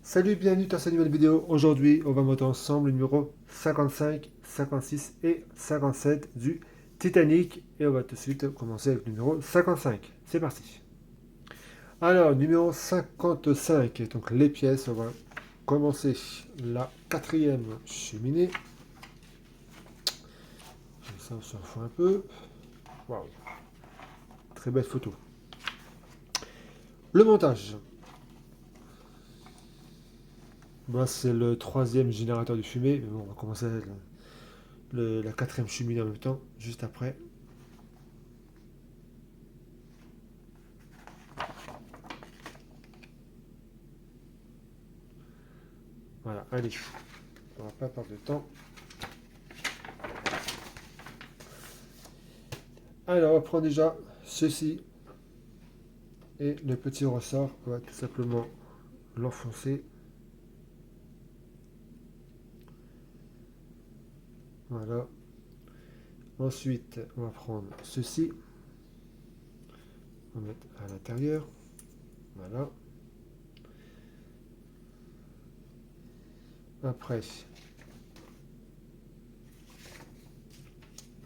Salut, bienvenue dans cette nouvelle vidéo. Aujourd'hui, on va monter ensemble le numéro 55, 56 et 57 du Titanic. Et on va tout de suite commencer avec le numéro 55. C'est parti. Alors, numéro 55, donc les pièces, on va commencer la quatrième cheminée. Ça, on s'en fout un peu. Waouh, très belle photo. Le montage. Moi, c'est le troisième générateur de fumée. Mais bon, on va commencer la quatrième cheminée en même temps, juste après. Voilà, allez, on va pas perdre de temps. Alors, on va prendre déjà ceci et le petit ressort. On va tout simplement l'enfoncer. Voilà. Ensuite, on va prendre ceci. On va mettre à l'intérieur. Voilà. Après,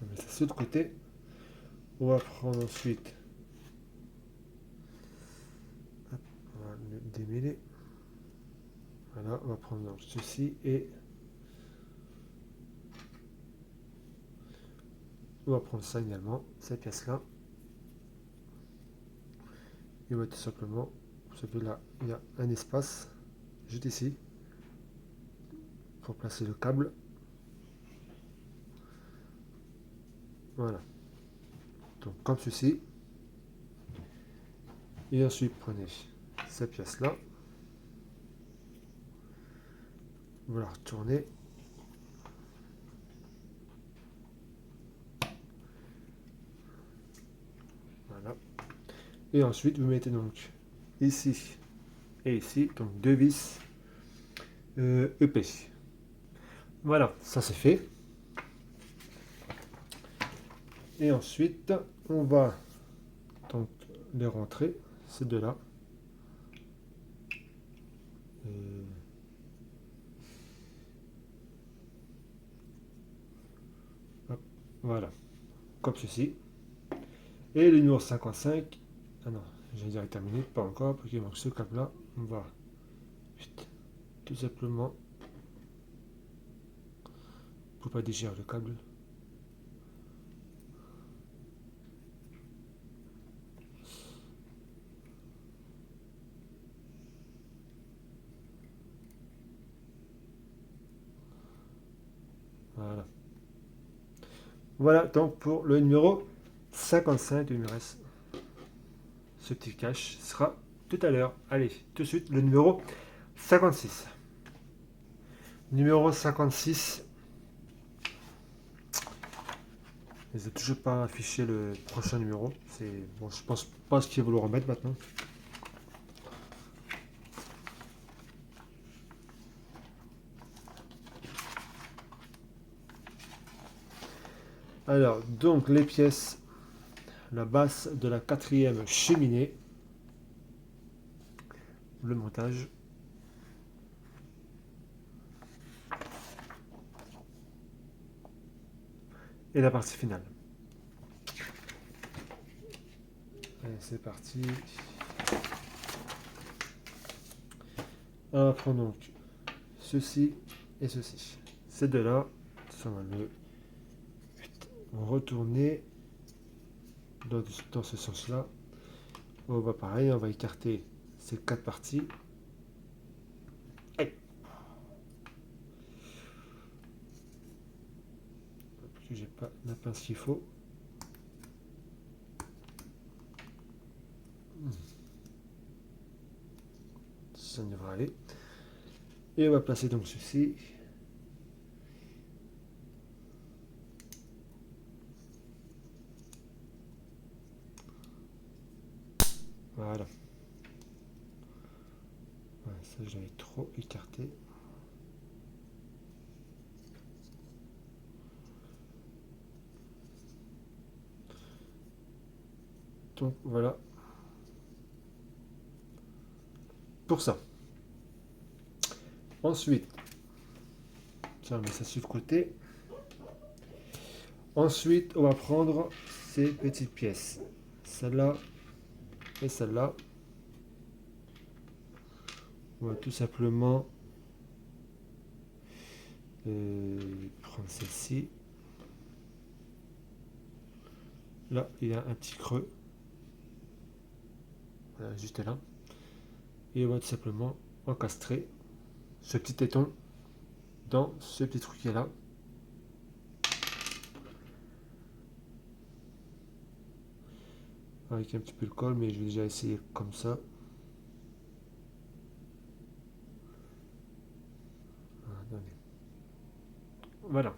on met ça sur le côté. On va prendre ensuite, on va le démêler. Voilà, on va prendre donc ceci et on va prendre ça également, cette pièce-là. Et on va tout simplement, vous savez là, il y a un espace, juste ici, pour placer le câble. Voilà. Donc comme ceci. Et ensuite prenez cette pièce-là. Vous la retournez. Voilà. Et ensuite vous mettez donc ici et ici, donc deux vis EP. Voilà, ça c'est fait. Et ensuite on va donc les rentrer, ces deux-là. Voilà, comme ceci. Et le numéro 55, ah non, j'ai déjà terminé, pas encore, parce qu'il manque ce câble-là. On va tout simplement, pour pas déchirer le câble. Voilà. Voilà donc pour le numéro 55, il me reste ce petit cache sera tout à l'heure. Allez, tout de suite, le numéro 56. Numéro 56. Ils n'ont toujours pas affiché le prochain numéro. C'est bon, je pense pas qu'ils vont le remettre maintenant. Alors, donc les pièces, la base de la quatrième cheminée, le montage. Et la partie finale. Allez, c'est parti. On va prendre donc ceci et ceci. Ces deux-là, ça va le retourner dans ce sens-là. On va pareil, on va écarter ces quatre parties. Aïe. Parce que j'ai pas la pince qu'il faut. Ça devrait aller. Et on va placer donc ceci. Voilà. Ouais, ça j'avais trop écarté. Donc voilà. Pour ça. Ensuite, tiens, on met ça sur le côté. Ensuite, on va prendre ces petites pièces. Celle-là et celle-là. On va tout simplement prendre celle-ci. Là, il y a un petit creux. Voilà, juste là. Et on va tout simplement encastrer ce petit téton dans ce petit trou qui est là. Avec un petit peu de colle, mais je vais déjà essayer comme ça. Voilà.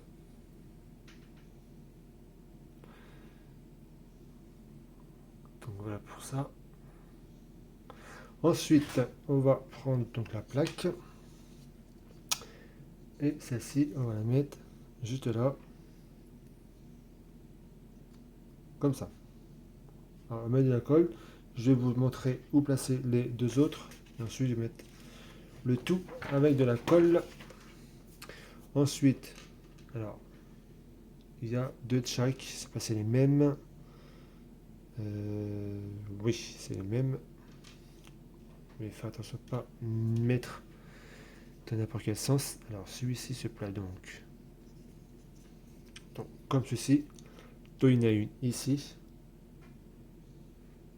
Donc voilà pour ça. Ensuite, on va prendre donc la plaque. Et celle-ci, on va la mettre juste là. Comme ça. Alors, on met de la colle. Je vais vous montrer où placer les deux autres. Et ensuite, je vais mettre le tout avec de la colle. Ensuite, alors, il y a deux de chaque. C'est pas c'est les mêmes. Oui, c'est les mêmes. Mais faire attention de ne pas mettre dans n'importe quel sens. Alors, celui-ci se plat donc comme ceci. Donc, il y en a une ici.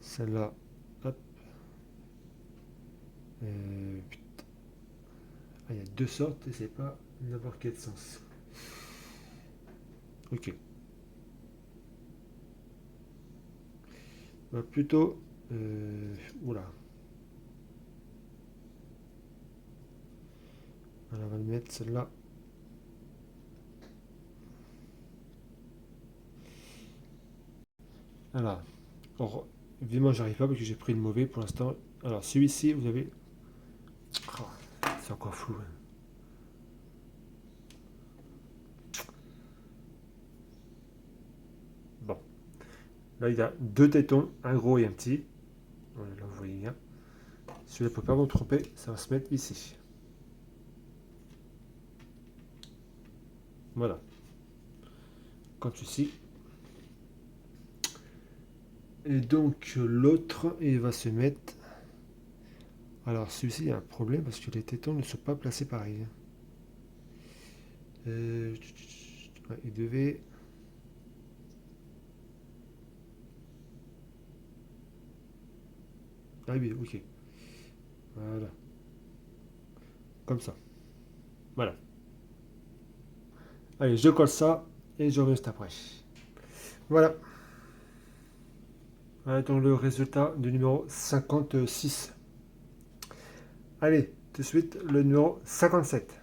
Celle-là, hop. Ah, il y a deux sortes et c'est pas n'importe quel sens. Ok. Bah, plutôt. Oula. Alors, on va le mettre celle-là. Alors, évidemment, j'arrive pas parce que j'ai pris le mauvais pour l'instant. Alors, celui-ci, vous avez. Oh, c'est encore flou. Hein. Bon. Là, il y a deux tétons, un gros et un petit. Voilà, là, vous voyez bien. Celui-là, ne peut pas vous tromper, ça va se mettre ici. Voilà. Comme ceci. Et donc, l'autre, il va se mettre. Alors, celui-ci, il y a un problème parce que les tétons ne sont pas placés pareil. Ouais, il devait. Ah oui, ok. Voilà. Comme ça. Voilà. Allez, je colle ça et je reviens juste après. Voilà. Voilà donc le résultat du numéro 56. Allez, tout de suite le numéro 57.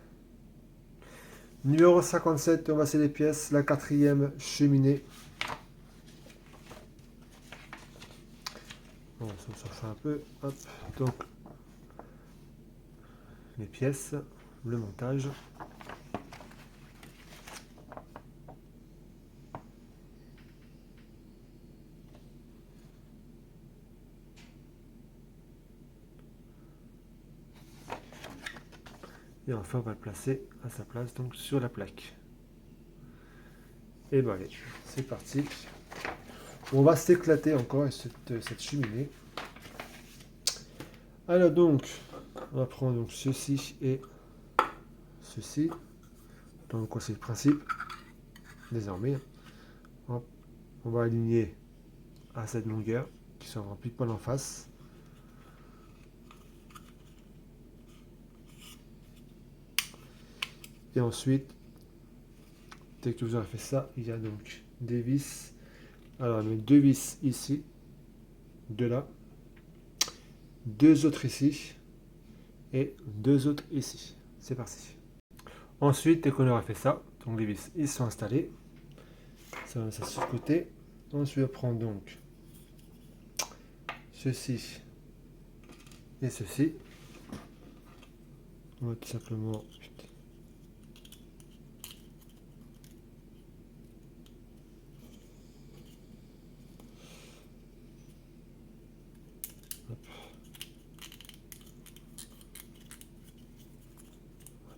Numéro 57, on va essayer les pièces. La quatrième cheminée. Bon, ça fait un peu. Hop. Donc, les pièces, le montage. Et enfin, on va le placer à sa place, donc sur la plaque. Et ben allez, c'est parti. On va s'éclater encore avec cette cheminée. Alors donc, on va prendre donc ceci et ceci. Donc c'est le principe. Désormais, hop, on va aligner à cette longueur qui sont remplis de poils en face. Et ensuite, dès que vous aurez fait ça, il y a donc des vis. Alors, on met deux vis ici, deux là, deux autres ici et deux autres ici. C'est parti. Ensuite, dès qu'on aura fait ça, donc les vis ils sont installés. Ça va ça sur le côté. Ensuite, on va prendre donc ceci et ceci. On va tout simplement hop.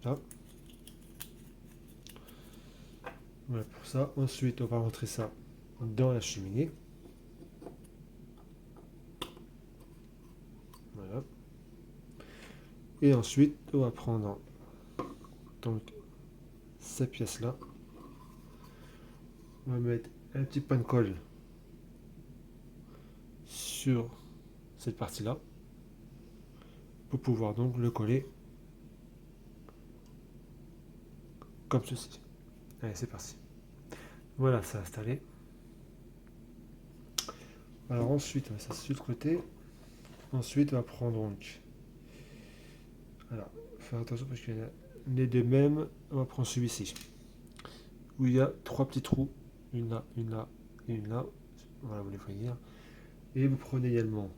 Là. Voilà pour ça. Ensuite, on va rentrer ça dans la cheminée. Voilà. Et ensuite, on va prendre donc cette pièce-là. On va mettre un petit pain de colle sur cette partie-là pour pouvoir donc le coller comme ceci. Allez, c'est parti. Voilà, c'est installé. Alors ensuite, on va ça sur le côté. Ensuite, on va prendre donc. Alors, faire attention parce qu'il y en a les deux mêmes. On va prendre celui-ci où il y a 3 petits trous, une là, une là et une là. Voilà, vous les voyez. Et vous prenez également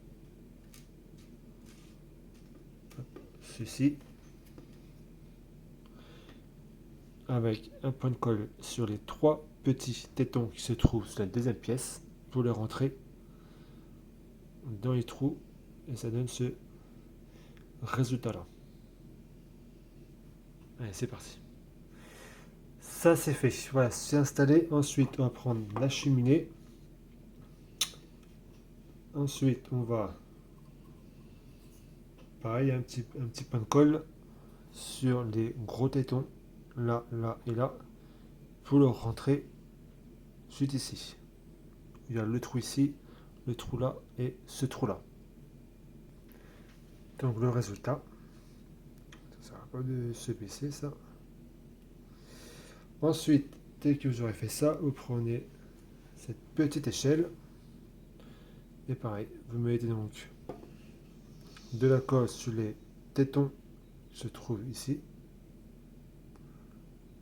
ceci avec un point de colle sur les 3 petits tétons qui se trouvent sur la deuxième pièce pour les rentrer dans les trous et ça donne ce résultat là. Allez, c'est parti. Ça c'est fait, voilà, c'est installé. Ensuite on va prendre la cheminée. Ensuite on va pareil un petit pain de colle sur les gros tétons là, là et là pour le rentrer juste ici. Il y a le trou ici, le trou là et ce trou là. Donc le résultat, ça ne sert pas de se baisser ça. Ensuite, dès que vous aurez fait ça, vous prenez cette petite échelle et pareil, vous mettez donc de la colle sur les tétons qui se trouvent ici,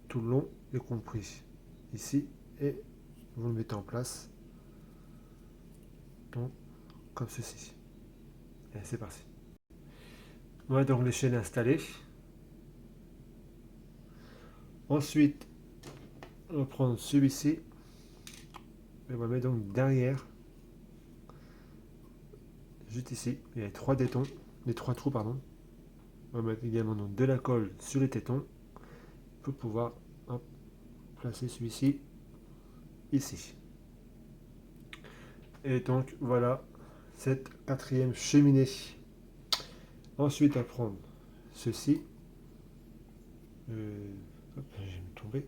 tout le long, y compris ici, et vous le mettez en place, donc comme ceci. Et c'est parti. Voilà donc l'échelle installée. Ensuite, on va prendre celui-ci et on va le mettre donc derrière, juste ici. Il y a les 3 tétons, les 3 trous pardon. On va mettre également donc de la colle sur les tétons pour pouvoir placer celui-ci ici. Et donc voilà cette 4e cheminée. Ensuite, à prendre ceci. Hop, je vais me tomber.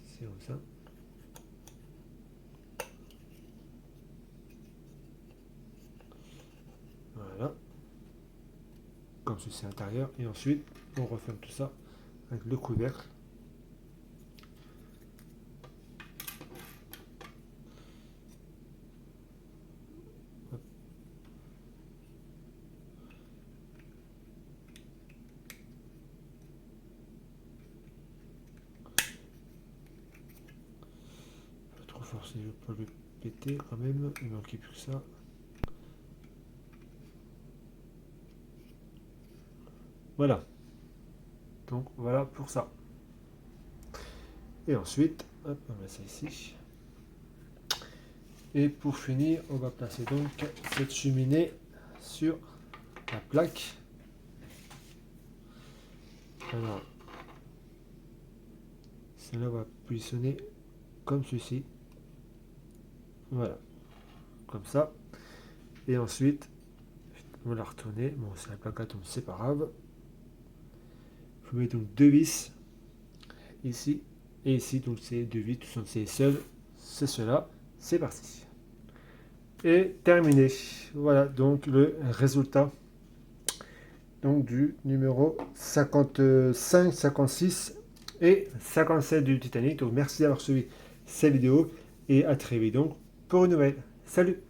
C'est comme ça. Voilà. Comme ceci à l'intérieur. Et ensuite, on referme tout ça avec le couvercle. Pas trop forcer, je ne vais pas le péter quand même. Il ne manquait plus que ça. Voilà. Donc voilà pour ça. Et ensuite, hop, on met ça ici. Et pour finir, on va placer donc cette cheminée sur la plaque. Alors, celle-là va positionner comme ceci. Voilà, comme ça. Et ensuite, on va la retourner. Bon, c'est la plaque à tombe, c'est pas grave. Je mets donc 2 vis ici et ici. Donc c'est 2 vis, tout c'est seul. C'est cela. C'est parti. Et terminé. Voilà donc le résultat donc du numéro 55, 56 et 57 du Titanic. Donc merci d'avoir suivi cette vidéo et à très vite donc pour une nouvelle. Salut!